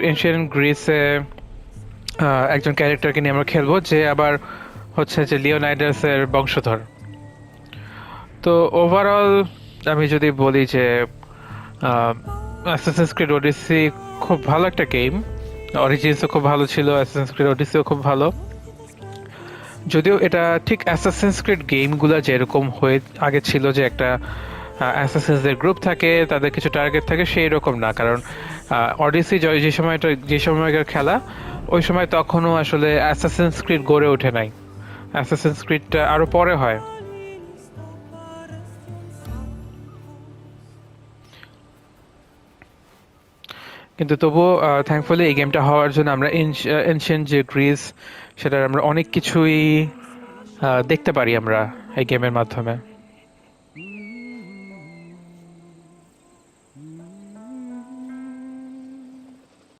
Ancient গ্রিসে একজন ক্যারেক্টারকে নিয়ে আমরা খেলবো যে আবার হচ্ছে যে লিওনাইডাসের বংশধর। তো ওভারঅল আমি যদি বলি যে অ্যাসাসিনস ক্রিড ওডিসি খুব ভালো একটা গেম। অরিজিনসও খুব ভালো ছিল, অ্যাসাসিনস ক্রিড ওডিসিও খুব ভালো। যদিও এটা ঠিক অ্যাসাসিনস ক্রিড গেমগুলো যেরকম হয়ে আগে ছিল, যে একটা অ্যাসাসিনসদের গ্রুপ থাকে, তাদের কিছু টার্গেট থাকে, সেই রকম না। কারণ অডিসি যে সময়কার খেলা, ওই সময় তখনও আসলে অ্যাসাসিনস ক্রিড গড়ে ওঠে নাই। অ্যাসাসিনস ক্রিডটা আরো পরে হয়। কিন্তু তবুও থ্যাঙ্কফুলি এই গেমটা হওয়ার জন্য আমরা এনশিয়েন্ট যে গ্রিস, সেটার আমরা অনেক কিছুই দেখতে পারি আমরা এই গেমের মাধ্যমে।